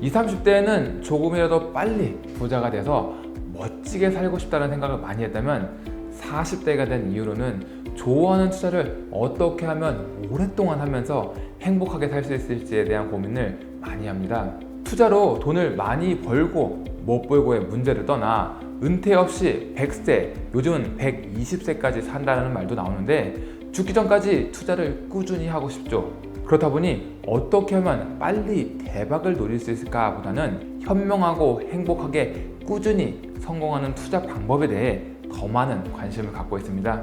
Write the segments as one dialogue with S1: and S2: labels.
S1: 20, 30대에는 조금이라도 빨리 부자가 돼서 멋지게 살고 싶다는 생각을 많이 했다면 40대가 된 이후로는 좋아하는 투자를 어떻게 하면 오랫동안 하면서 행복하게 살 수 있을지에 대한 고민을 많이 합니다. 투자로 돈을 많이 벌고 못 벌고의 문제를 떠나 은퇴 없이 100세, 요즘은 120세까지 산다는 말도 나오는데 죽기 전까지 투자를 꾸준히 하고 싶죠. 그렇다 보니 어떻게 하면 빨리 대박을 노릴 수 있을까 보다는 현명하고 행복하게 꾸준히 성공하는 투자 방법에 대해 더 많은 관심을 갖고 있습니다.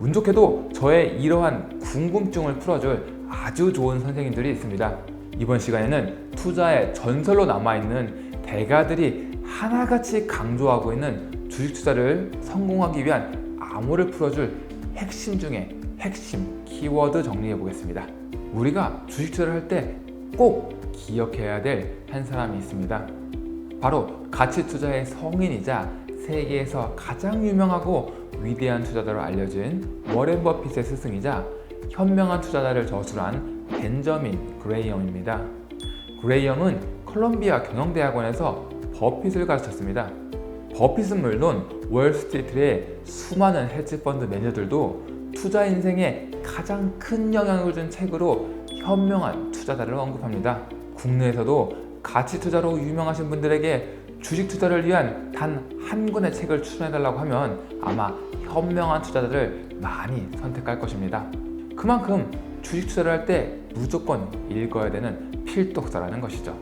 S1: 운 좋게도 저의 이러한 궁금증을 풀어줄 아주 좋은 선생님들이 있습니다. 이번 시간에는 투자의 전설로 남아있는 대가들이 하나같이 강조하고 있는 주식 투자를 성공하기 위한 암호를 풀어줄 핵심 중에 핵심 키워드 정리해 보겠습니다. 우리가 주식 투자를 할 때 꼭 기억해야 될 한 사람이 있습니다. 바로 가치 투자의 성인이자 세계에서 가장 유명하고 위대한 투자자로 알려진 워렌 버핏의 스승이자 현명한 투자자를 저술한 벤저민 그레이엄입니다. 그레이엄은 컬럼비아 경영대학원에서 버핏을 가르쳤습니다. 버핏은 물론 월스트리트의 수많은 헤지펀드 매니저들도 투자 인생에 가장 큰 영향을 준 책으로 현명한 투자자를 언급합니다. 국내에서도 가치 투자로 유명하신 분들에게 주식 투자를 위한 단 한 권의 책을 추천해달라고 하면 아마 현명한 투자자를 많이 선택할 것입니다. 그만큼 주식 투자를 할 때 무조건 읽어야 되는 필독서라는 것이죠.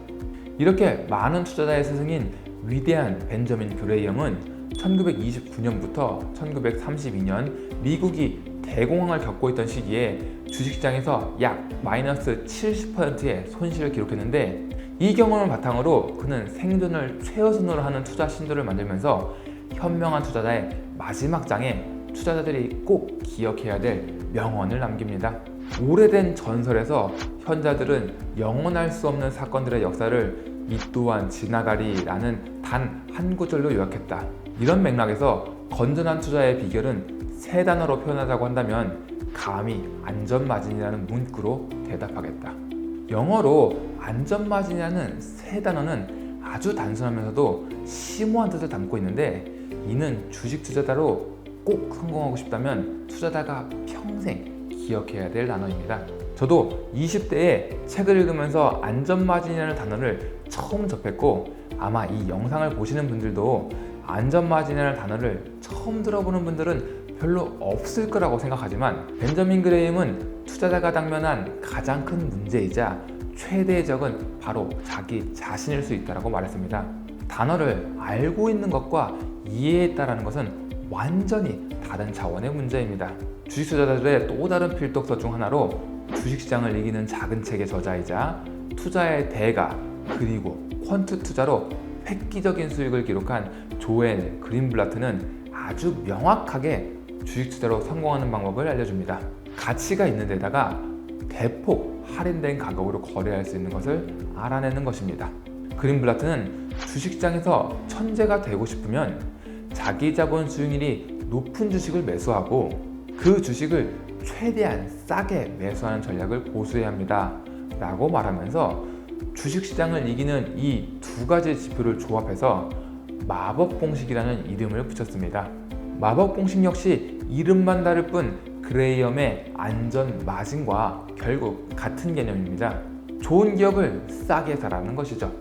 S1: 이렇게 많은 투자자의 스승인 위대한 벤저민 그레이엄은 1929년부터 1932년 미국이 대공황을 겪고 있던 시기에 주식시장에서 약 마이너스 70%의 손실을 기록했는데 이 경험을 바탕으로 그는 생존을 최우선으로 하는 투자 신도를 만들면서 현명한 투자자의 마지막 장에 투자자들이 꼭 기억해야 될 명언을 남깁니다. 오래된 전설에서 현자들은 영원할 수 없는 사건들의 역사를 이 또한 지나가리라는 단 한 구절로 요약했다. 이런 맥락에서 건전한 투자의 비결은 세 단어로 표현하자고 한다면 감히 안전마진이라는 문구로 대답하겠다. 영어로 안전마진이라는 세 단어는 아주 단순하면서도 심오한 뜻을 담고 있는데 이는 주식 투자자로 꼭 성공하고 싶다면 투자자가 평생 기억해야 될 단어입니다. 저도 20대에 책을 읽으면서 안전마진이라는 단어를 처음 접했고 아마 이 영상을 보시는 분들도 안전마진이라는 단어를 처음 들어보는 분들은 별로 없을 거라고 생각하지만 벤저민 그레이엄은 투자자가 당면한 가장 큰 문제이자 최대의 적은 바로 자기 자신일 수 있다고 말했습니다. 단어를 알고 있는 것과 이해했다는 것은 완전히 다른 차원의 문제입니다. 주식 투자자들의 또 다른 필독서 중 하나로 주식시장을 이기는 작은 책의 저자이자 투자의 대가 그리고 퀀트 투자로 획기적인 수익을 기록한 조엘 그린블라트는 아주 명확하게 주식 투자로 성공하는 방법을 알려줍니다. 가치가 있는 데다가 대폭 할인된 가격으로 거래할 수 있는 것을 알아내는 것입니다. 그린블라트는 주식시장에서 천재가 되고 싶으면 자기 자본 수익률이 높은 주식을 매수하고 그 주식을 최대한 싸게 매수하는 전략을 고수해야 합니다 라고 말하면서 주식시장을 이기는 이 두 가지 지표를 조합해서 마법공식이라는 이름을 붙였습니다. 마법공식 역시 이름만 다를 뿐 그레이엄의 안전마진과 결국 같은 개념입니다. 좋은 기업을 싸게 사라는 것이죠.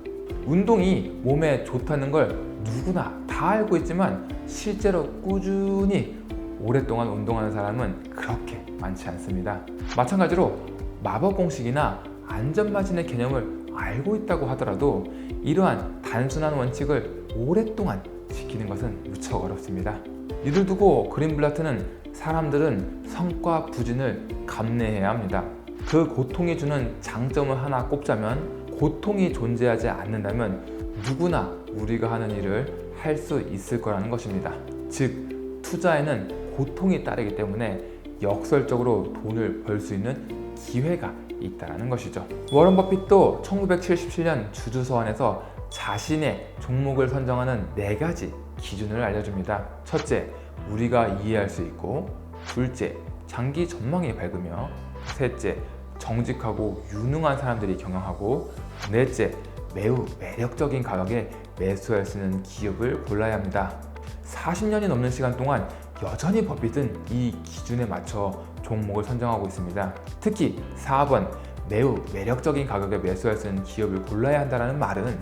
S1: 운동이 몸에 좋다는 걸 누구나 다 알고 있지만 실제로 꾸준히 오랫동안 운동하는 사람은 그렇게 많지 않습니다. 마찬가지로 마법공식이나 안전마진의 개념을 알고 있다고 하더라도 이러한 단순한 원칙을 오랫동안 지키는 것은 무척 어렵습니다. 이를 두고 그린블라트는 사람들은 성과 부진을 감내해야 합니다. 그 고통이 주는 장점을 하나 꼽자면 고통이 존재하지 않는다면 누구나 우리가 하는 일을 할 수 있을 거라는 것입니다. 즉 투자에는 고통이 따르기 때문에 역설적으로 돈을 벌 수 있는 기회가 있다는 것이죠. 워런 버핏도 1977년 주주서원에서 자신의 종목을 선정하는 4가지 기준을 알려줍니다. 첫째, 우리가 이해할 수 있고, 둘째, 장기 전망이 밝으며, 셋째, 정직하고 유능한 사람들이 경영하고, 넷째, 매우 매력적인 가격에 매수할 수 있는 기업을 골라야 합니다. 40년이 넘는 시간 동안 여전히 버핏은 이 기준에 맞춰 종목을 선정하고 있습니다. 특히 4번 매우 매력적인 가격에 매수할 수 있는 기업을 골라야 한다는 말은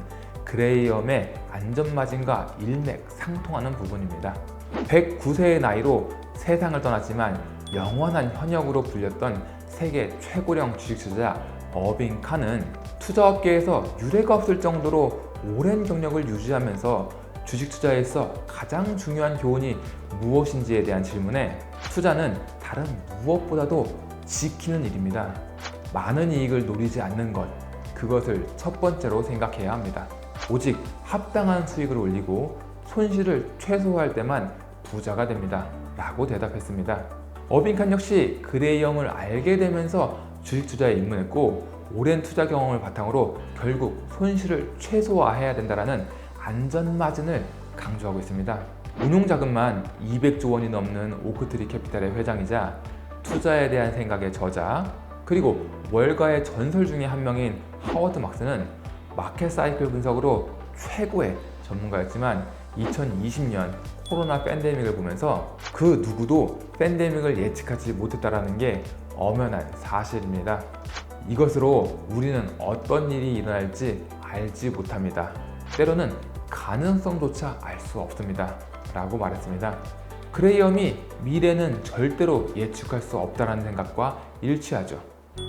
S1: 그레이엄의 안전마진과 일맥상통하는 부분입니다. 109세의 나이로 세상을 떠났지만 영원한 현역으로 불렸던 세계 최고령 주식투자 어빙 칸은 투자업계에서 유례가 없을 정도로 오랜 경력을 유지하면서 주식 투자에 있어 가장 중요한 교훈이 무엇인지에 대한 질문에 투자는 다른 무엇보다도 지키는 일입니다. 많은 이익을 노리지 않는 것, 그것을 첫 번째로 생각해야 합니다. 오직 합당한 수익을 올리고 손실을 최소화할 때만 부자가 됩니다. 라고 대답했습니다. 어빙칸 역시 그레이엄을 알게 되면서 주식 투자에 입문했고 오랜 투자 경험을 바탕으로 결국 손실을 최소화해야 된다는 안전마진을 강조하고 있습니다. 운용자금만 200조 원이 넘는 오크트리 캐피탈의 회장이자 투자에 대한 생각의 저자, 그리고 월가의 전설 중에 한 명인 하워드 막스는 마켓 사이클 분석으로 최고의 전문가였지만 2020년 코로나 팬데믹을 보면서 그 누구도 팬데믹을 예측하지 못했다는 게 엄연한 사실입니다. 이것으로 우리는 어떤 일이 일어날지 알지 못합니다. 때로는 가능성조차 알 수 없습니다. 라고 말했습니다. 그레이엄이 미래는 절대로 예측할 수 없다는 생각과 일치하죠.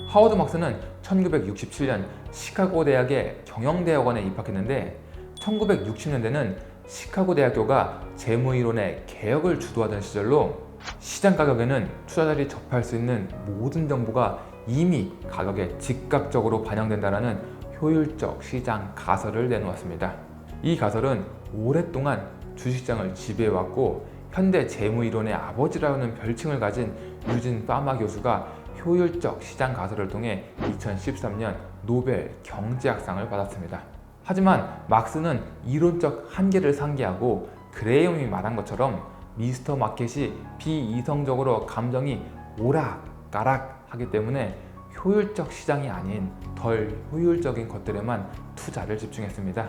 S1: 하워드 막스는 1967년 시카고 대학의 경영대학원에 입학했는데 1960년대는 시카고 대학교가 재무이론의 개혁을 주도하던 시절로 시장 가격에는 투자자들이 접할 수 있는 모든 정보가 이미 가격에 즉각적으로 반영된다는 효율적 시장 가설을 내놓았습니다. 이 가설은 오랫동안 주식시장을 지배해왔고 현대 재무이론의 아버지라는 별칭을 가진 유진 파마 교수가 효율적 시장 가설을 통해 2013년 노벨 경제학상을 받았습니다. 하지만 막스는 이론적 한계를 상기하고 그레이엄이 말한 것처럼 미스터 마켓이 비이성적으로 감정이 오락가락 하기 때문에 효율적 시장이 아닌 덜 효율적인 것들에만 투자를 집중했습니다.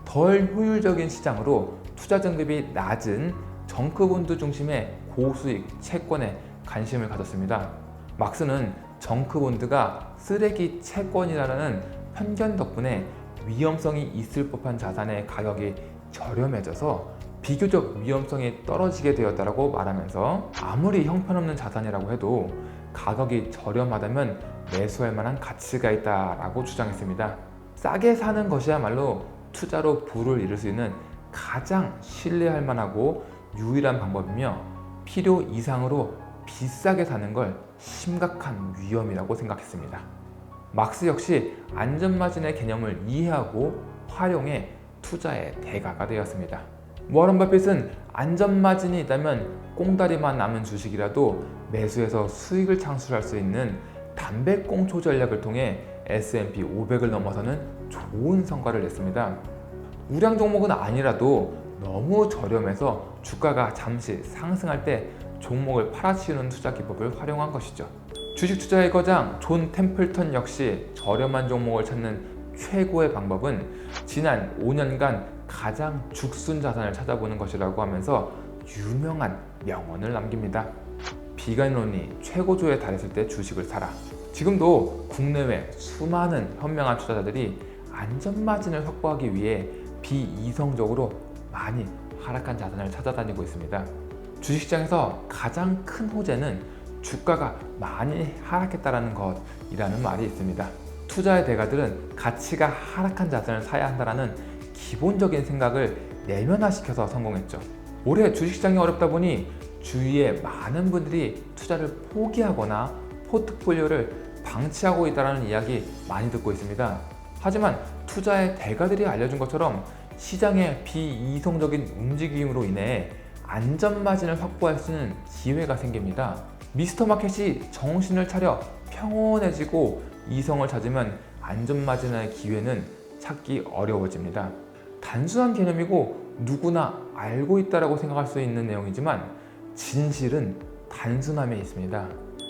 S1: 덜 효율적인 시장으로 투자 등급이 낮은 정크본드 중심의 고수익 채권에 관심을 가졌습니다. 막스는 정크본드가 쓰레기 채권이라는 편견 덕분에 위험성이 있을 법한 자산의 가격이 저렴해져서 비교적 위험성이 떨어지게 되었다고 말하면서 아무리 형편없는 자산이라고 해도 가격이 저렴하다면 매수할 만한 가치가 있다라고 주장했습니다. 싸게 사는 것이야말로 투자로 부를 이룰 수 있는 가장 신뢰할 만하고 유일한 방법이며 필요 이상으로 비싸게 사는 걸 심각한 위험이라고 생각했습니다. 막스 역시 안전마진의 개념을 이해하고 활용해 투자의 대가가 되었습니다. 워런 버핏은 안전마진이 있다면 꽁다리만 남은 주식이라도 매수해서 수익을 창출할 수 있는 담배꽁초 전략을 통해 S&P 500을 넘어서는 좋은 성과를 냈습니다. 우량 종목은 아니라도 너무 저렴해서 주가가 잠시 상승할 때 종목을 팔아치우는 투자 기법을 활용한 것이죠. 주식 투자의 거장 존 템플턴 역시 저렴한 종목을 찾는 최고의 방법은 지난 5년간 가장 죽순 자산을 찾아보는 것이라고 하면서 유명한 명언을 남깁니다. 비관론이 최고조에 달했을 때 주식을 사라. 지금도 국내외 수많은 현명한 투자자들이 안전마진을 확보하기 위해 비이성적으로 많이 하락한 자산을 찾아다니고 있습니다. 주식시장에서 가장 큰 호재는 주가가 많이 하락했다는 것이라는 말이 있습니다. 투자의 대가들은 가치가 하락한 자산을 사야 한다는 기본적인 생각을 내면화시켜서 성공했죠. 올해 주식시장이 어렵다 보니 주위에 많은 분들이 투자를 포기하거나 포트폴리오를 방치하고 있다는 이야기 많이 듣고 있습니다. 하지만 투자의 대가들이 알려준 것처럼 시장의 비이성적인 움직임으로 인해 안전마진을 확보할 수 있는 기회가 생깁니다. 미스터 마켓이 정신을 차려 평온해지고 이성을 찾으면 안전마진의 기회는 찾기 어려워집니다. 단순한 개념이고 누구나 알고 있다고 생각할 수 있는 내용이지만 진실은 단순함에 있습니다.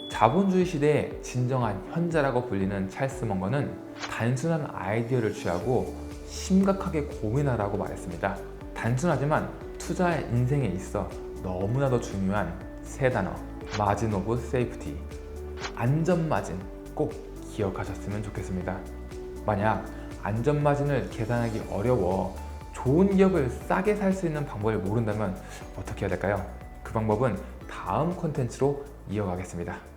S1: 자본주의 시대의 진정한 현자라고 불리는 찰스 먼거는 단순한 아이디어를 취하고 심각하게 고민하라고 말했습니다. 단순하지만 투자의 인생에 있어 너무나도 중요한 세 단어, 마진 오브 세이프티, 안전 마진 꼭 기억하셨으면 좋겠습니다. 만약 안전 마진을 계산하기 어려워 좋은 기업을 싸게 살 수 있는 방법을 모른다면 어떻게 해야 될까요? 그 방법은 다음 콘텐츠로 이어가겠습니다.